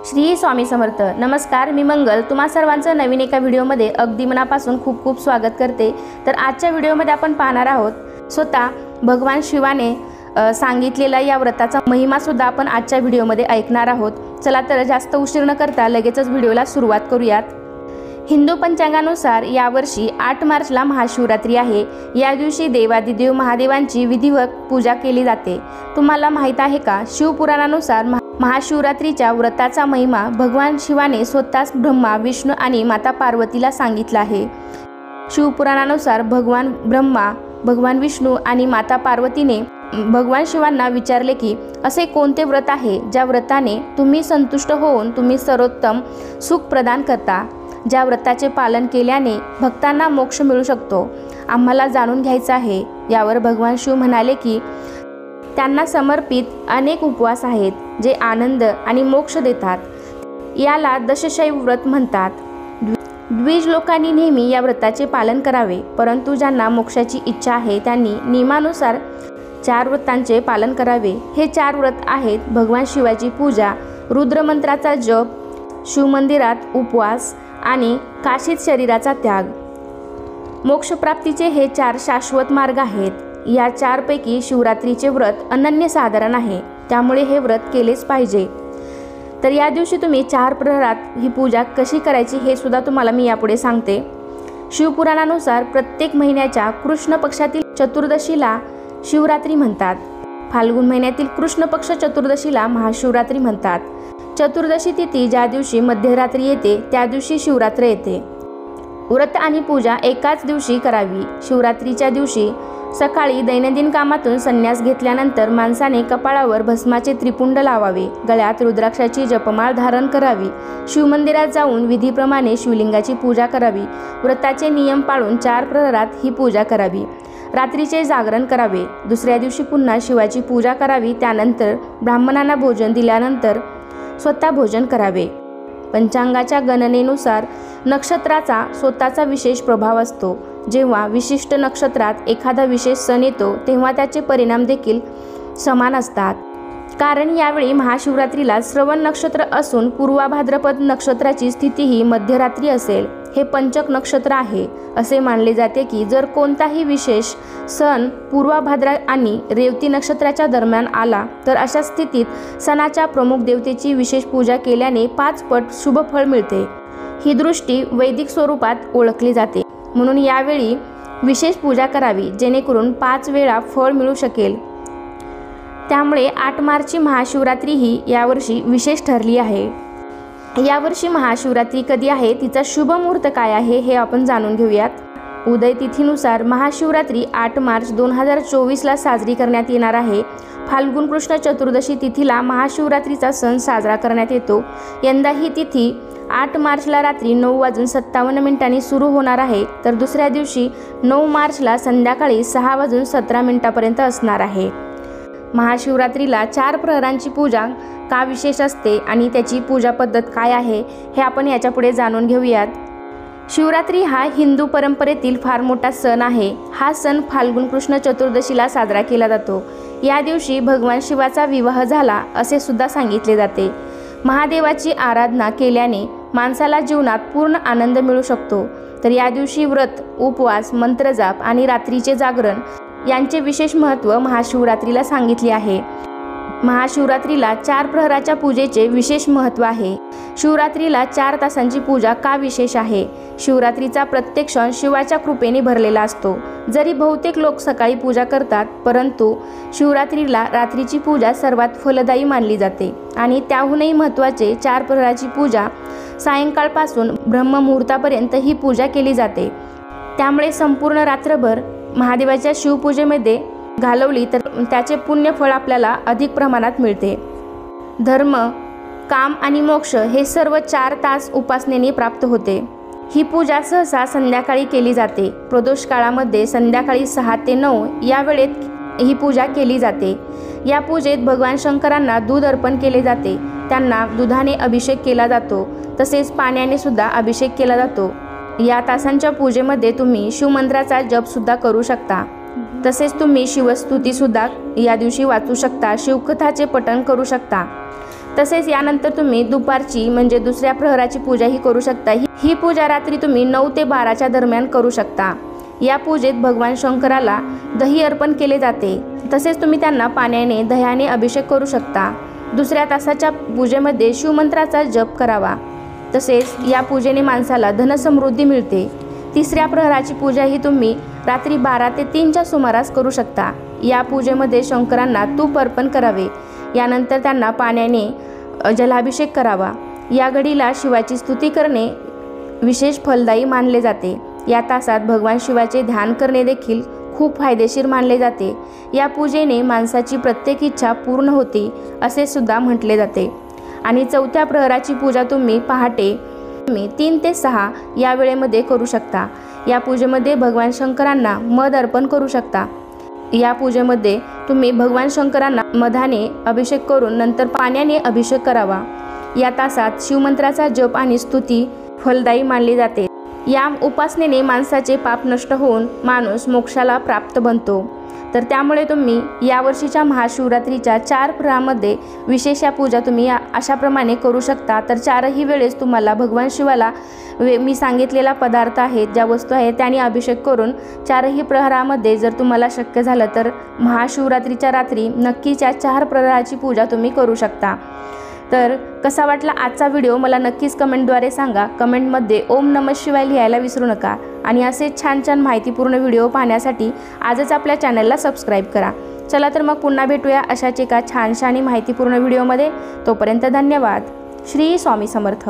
श्री स्वामी समर्थ. नमस्कार, मी मंगल तुम्हा सर्वांचं नवीन एका व्हिडिओमध्ये अगदी मनापासून खूप खूप स्वागत करते. तर आजच्या व्हिडिओमध्ये आपण पाहणार आहोत स्वतः भगवान शिवाने सांगितलेला या व्रताचा महिमा सुद्धा आपण आजच्या व्हिडिओमध्ये ऐकणार आहोत. चला तर जास्त उशीर न करता लगेचच व्हिडिओला सुरुवात करूयात. हिंदू पंचांगानुसार यावर्षी 8 मार्चला महाशिवरात्री आहे. या दिवशी देवादिदेव महादेवांची विधिवत पूजा केली जाते. तुम्हाला माहीत आहे का, शिवपुराणानुसार महाशिवरात्रीच्या व्रताचा महिमा भगवान शिवाने स्वतःच ब्रह्मा, विष्णू आणि माता पार्वतीला सांगितला आहे. शिवपुराणानुसार भगवान ब्रह्मा, भगवान विष्णू आणि माता पार्वतीने भगवान शिवांना विचारले की असे कोणते व्रत आहे ज्या व्रताने तुम्ही संतुष्ट होऊन तुम्ही सर्वोत्तम सुख प्रदान करता, ज्या व्रताचे पालन केल्याने भक्तांना मोक्ष मिळू शकतो, आम्हाला जाणून घ्यायचं आहे. यावर भगवान शिव म्हणाले की त्यांना समर्पित अनेक उपवास आहेत जे आनंद आणि मोक्ष देतात. याला दशशैव व्रत म्हणतात. द्विज लोकांनी नेहमी या व्रताचे पालन करावे, परंतु ज्यांना मोक्षाची इच्छा आहे त्यांनी नियमानुसार 4 व्रतांचे पालन करावे. हे 4 व्रत आहेत भगवान शिवाची पूजा, रुद्रमंत्राचा जप, शिवमंदिरात उपवास आणि काशीत शरीराचा त्याग. मोक्षप्राप्तीचे हे 4 शाश्वत मार्ग आहेत. या 4 पैकी शिवरात्रीचे व्रत अनन्यसाधारण आहे, त्यामुळे हे व्रत केलेच पाहिजे. तर या दिवशी तुम्ही 4 प्रहरात ही पूजा कशी करायची हे सुद्धा तुम्हाला मी यापुढे सांगते. शिवपुराणानुसार प्रत्येक महिन्याच्या कृष्ण पक्षातील चतुर्दशीला शिवरात्री म्हणतात. फाल्गुन महिन्यातील कृष्ण पक्ष चतुर्दशीला महाशिवरात्री म्हणतात. चतुर्दशी तिथी ज्या दिवशी मध्यरात्री येते त्या दिवशी शिवरात्र येते. व्रत आणि पूजा एकाच दिवशी करावी. शिवरात्रीच्या दिवशी सकाळी दैनंदिन कामातून संन्यास घेतल्यानंतर माणसाने कपाळावर भस्माचे त्रिपुंड लावावे, गळ्यात रुद्राक्षाची जपमाळ धारण करावी, शिवमंदिरात जाऊन विधीप्रमाणे शिवलिंगाची पूजा करावी. व्रताचे नियम पाळून 4 प्रहरात ही पूजा करावी. रात्रीचे जागरण करावे. दुसऱ्या दिवशी पुन्हा शिवाची पूजा करावी. त्यानंतर ब्राह्मणांना भोजन दिल्यानंतर स्वतः भोजन करावे. पंचांगाच्या गणनेनुसार नक्षत्राचा स्वतःचा विशेष प्रभाव असतो. जेव्हा विशिष्ट नक्षत्रात एखादा विशेष सण येतो तेव्हा त्याचे परिणाम देखील समान असतात. कारण यावेळी महाशिवरात्रीला श्रवण नक्षत्र असून पूर्वा भाद्रपद नक्षत्राची स्थितीही मध्यरात्री असेल. हे पंचक नक्षत्र आहे. असे मानले जाते की जर कोणताही विशेष सण पूर्वा भाद्रा आणि रेवती नक्षत्राच्या दरम्यान आला तर अशा स्थितीत सणाच्या प्रमुख देवतेची विशेष पूजा केल्याने 5 पट शुभ फळ मिळते. ही दृष्टी वैदिक स्वरूपात ओळखली जाते. म्हणून यावेळी विशेष पूजा करावी जेणेकरून 5 वेळा फळ मिळू शकेल. त्यामुळे 8 मार्चची महाशिवरात्री ही यावर्षी विशेष ठरली आहे. यावर्षी महाशिवरात्री कधी आहे, तिचा शुभ मुहूर्त काय आहे हे आपण जाणून घेऊयात. उदय तिथीनुसार महाशिवरात्री 8 मार्च 2024ला साजरी करण्यात येणार आहे. फाल्गुन कृष्ण चतुर्दशी तिथीला महाशिवरात्रीचा सण साजरा करण्यात येतो. यंदा ही तिथी 8 मार्चला रात्री 9:57 सुरू होणार आहे, तर दुसऱ्या दिवशी 9 मार्चला संध्याकाळी 6:17 असणार आहे. महाशिवरात्रीला 4 प्रहरांची पूजा का विशेष असते आणि त्याची पूजा पद्धत काय आहे हे आपण याच्यापुढे जाणून घेऊयात. शिवरात्री हा हिंदू परंपरेतील फार मोठा सण आहे. हा सण फाल्गुन कृष्ण चतुर्दशीला साजरा केला जातो. या दिवशी भगवान शिवाचा विवाह झाला असे सुद्धा सांगितले जाते. महादेवाची आराधना केल्याने माणसाला जीवनात पूर्ण आनंद मिळू शकतो. तर या दिवशी व्रत, उपवास, मंत्रजाप आणि रात्रीचे जागरण यांचे विशेष महत्त्व महाशिवरात्रीला सांगितले आहे. महाशिवरात्रीला 4 प्रहराच्या पूजेचे विशेष महत्त्व आहे. शिवरात्रीला 4 तासांची पूजा का विशेष आहे? शिवरात्रीचा प्रत्येक क्षण शिवाच्या कृपेने भरलेला असतो. जरी बहुतेक लोक सकाळी पूजा करतात, परंतु शिवरात्रीला रात्रीची पूजा सर्वात फलदायी मानली जाते आणि त्याहूनही महत्त्वाचे 4 प्रहराची पूजा सायंकाळपासून ब्रह्ममुहूर्तापर्यंत ही पूजा केली जाते. त्यामुळे संपूर्ण रात्रभर महादेवाच्या शिवपूजेमध्ये घालवली तर त्याचे पुण्यफळ आपल्याला अधिक प्रमाणात मिळते. धर्म, काम आणि मोक्ष हे सर्व 4 तास उपासनेने प्राप्त होते. ही पूजा सहसा संध्याकाळी केली जाते. प्रदोष काळामध्ये संध्याकाळी 6 ते 9 या वेळेत ही पूजा केली जाते. या पूजेत भगवान शंकरांना दूध अर्पण केले जाते. त्यांना दुधाने अभिषेक केला जातो. तसेच पाण्याने सुद्धा अभिषेक केला जातो. या तासांच्या पूजेमध्ये तुम्ही शिवमंत्राचा जप सुद्धा करू शकता. तसेच तुम्ही शिवस्तुती सुद्धा या दिवशी वाचू शकता. शिवकथाचे पठण करू शकता. तसेच यानंतर तुम्ही दुपारची म्हणजे दुसऱ्या प्रहराची पूजाही करू शकता। ही पूजा रात्री तुम्ही 9 ते 12च्या दरम्यान करू शकता। या पूजेत भगवान शंकराला दही अर्पण केले जाते। तसेच तुम्ही त्यांना पाण्याने दह्याने अभिषेक करू शकता। दुसऱ्या तासाच्या पूजेमध्ये शिवमंत्राचा जप करावा। तसेच या पूजेने माणसाला धनसमृद्धी मिळते। तिसऱ्या प्रहराची पूजा ही तुम्ही रात्री 12 ते 3च्या सुमारास करू शकता। या पूजेमध्ये शंकरांना तूप अर्पण करावे। यानंतर त्यांना पाण्याने जलाभिषेक करावा। या घडीला शिवाची स्तुती करणे विशेष फलदायी मानले जाते। या तासात भगवान शिवाचे ध्यान करणे देखील खूप फायदेशीर मानले जाते। या पूजेने माणसाची प्रत्येक इच्छा पूर्ण होते असे सुद्धा म्हटले जाते। आणि चौथ्या प्रहराची पूजा तुम्ही पहाटे 3 ते 6 या वेळेमध्ये करू शकता। या पूजेमध्ये भगवान शंकरांना मध अर्पण करू शकता। या पूजेमध्ये तुम्ही भगवान शंकरांना मधाने अभिषेक करून नंतर पाण्याने अभिषेक करावा। या तासात शिवमंत्राचा जप आणि स्तुती फलदायी मानली जाते। या उपासनेने माणसाचे पाप नष्ट होऊन माणूस मोक्षाला प्राप्त बनतो। तर त्यामुळे तुम्ही यावर्षीच्या महाशिवरात्रीच्या 4 प्रहरामध्ये विशेष या पूजा तुम्ही अशाप्रमाणे करू शकता। तर 4ही वेळेस तुम्हाला भगवान शिवाला मी सांगितलेला पदार्थ आहेत, ज्या वस्तू आहेत त्याने अभिषेक करून 4ही प्रहरामध्ये जर तुम्हाला शक्य झालं तर महाशिवरात्रीच्या रात्री नक्कीच या 4 प्रहराची पूजा तुम्ही करू शकता। तर कसा वाटला आजचा व्हिडिओ मला नक्कीच कमेंटद्वारे सांगा। कमेंटमध्ये ओम नमः शिवाय लिहायला विसरू नका। आणि असे छान छान माहितीपूर्ण व्हिडिओ पाहण्यासाठी आजच आपल्या चॅनलला सबस्क्राईब करा। चला तर मग पुन्हा भेटूया अशाच एका छानशा आणि माहितीपूर्ण व्हिडिओमध्ये। तोपर्यंत धन्यवाद। श्री स्वामी समर्थ।